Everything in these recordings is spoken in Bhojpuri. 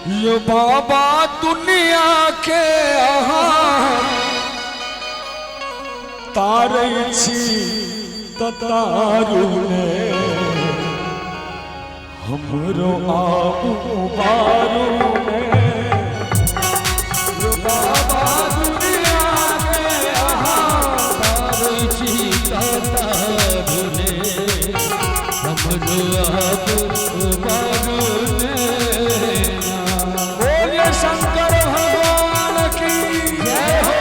यो बाबा दुनिया के तारै छी तारू ने हमरो आबू बारू ने यो बाबा दुनिया के तारै छी तारू ने हमरो आबू बारू ने। बोलिए शंकर भगवान की जय हो।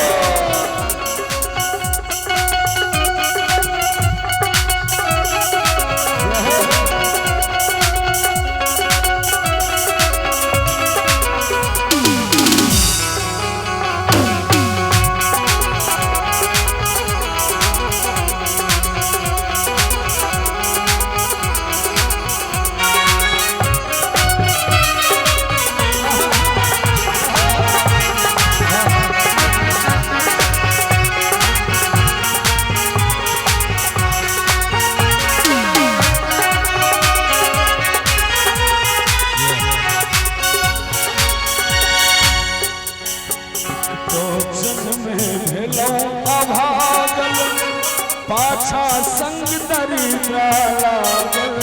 पाछा संग दरिद्रा लागल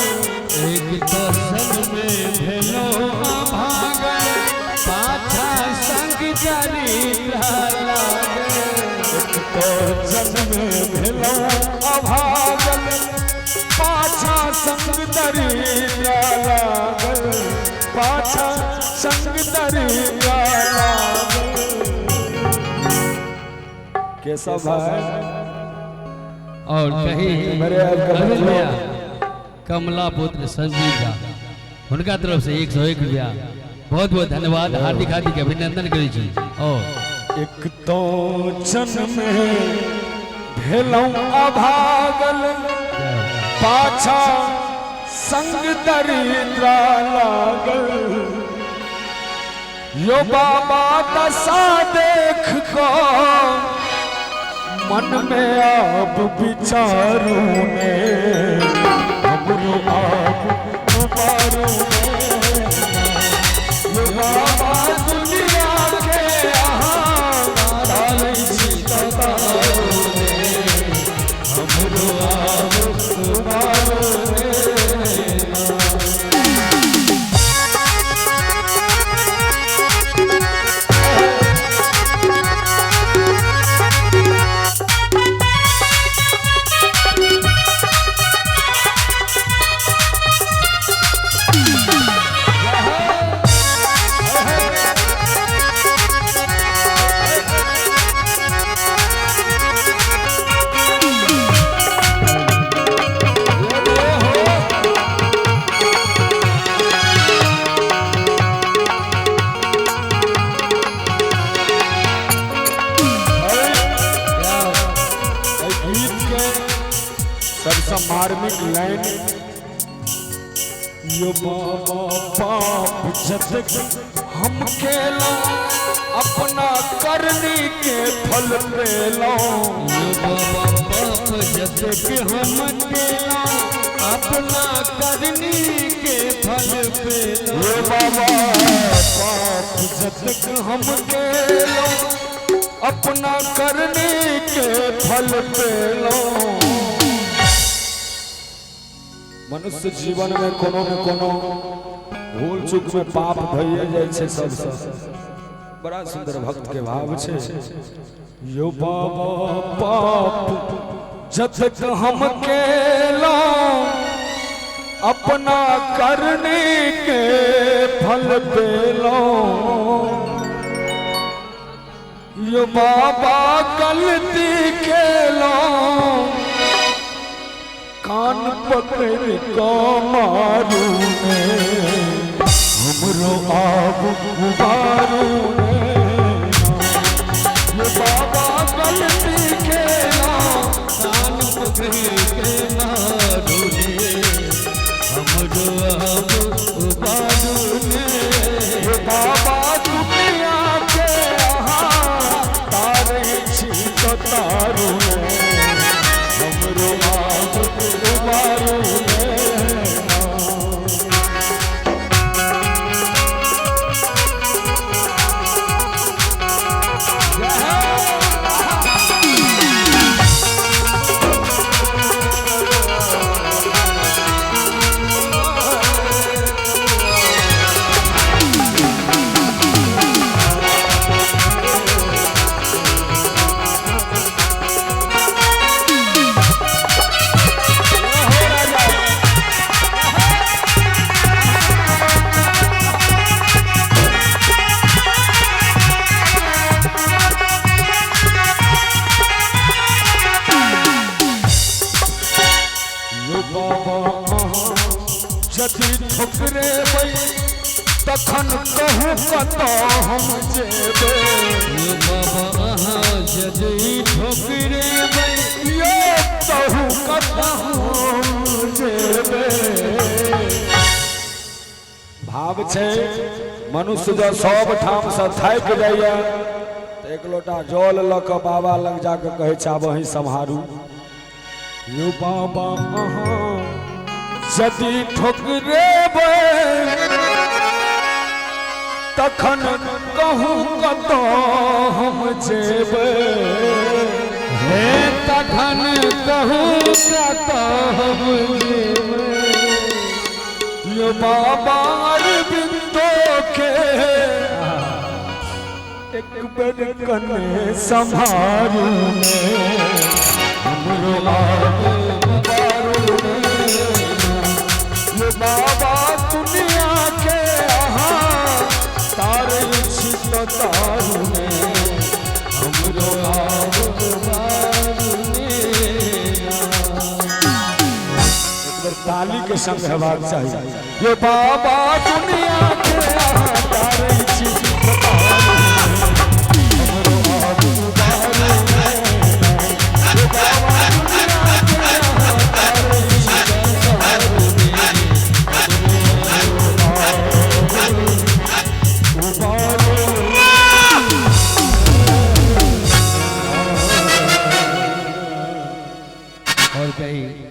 एक दर्शन में भेलो भागल पाछा संग दरिद्रा लागल। एक तो जन्म में भेलो अभागल पाछा संग दरिद्रा लागल पाछा संग दरिद्रा लागल। कैसा भाई और कहीं कमला पुत्र संजीव झा उनका तरफ से 101 रुपया बहुत बहुत धन्यवाद हार्दिक हार्दिक अभिनंदन करी छी। और एक तो जन्म में भेलौ अभागल पाछा संग दरिद्रा लागल यो बाबा दशा देख को मन में आप विचारू ने हमरो आप उबारू ने बाबा दुनिया के तारै छी तारू ने हमरो आप उबारू ने। सबसे मार्मिक लाइन यो बाबा पाप जतक हम केला अपना करनी के फल पेलो यो बाबा पाप जतक हम केला अपना करनी के फल पेलो। यो बाबा पाप जतक हम केला अपना करनी के फल पेलो। मनुष्य जीवन में कोनो न कोनो भूल चूक में पाप भइए जाय छै। सबसे बड़ा सुंदर भक्त के भाव छै यो बाबा पाप जतक हम केला अपना करनी के फल पेलो यो बाबा गलती केलो कान पकड़ को मारू ने हमरो आब उबारू ने ये बाबा गलती केला कान पकड़ के मारू ने हमरो आब उबारू ने। ये बाबा दुनिया के तारै छी तारू ने हमरो आब उबारू ने। कहूँ कतो हम जेबे ये बाबा अहाँ यदि ठोकरेबै ये कहूँ कतो हम जेबे। भाव छै मनुष्य जब सब ठाम से थाकि जाइए तो एक लोटा जल ल के बाबा लग जाके कहे छै आब अहीं सम्हारू। यो बाबा अहाँ यदि ठोकरेबै तखन कहूँ कतो हम जेबै हे तखन कहूँ कतो हम जेबै। यो बाबा अरविंदो के एक बेर कने संभारू ने हमरो यो बाबा दुनिया के अहाँ तारे छित तारू ने हमरो ताली के संग हेबाक चाहिए। ये बाबा दुनिया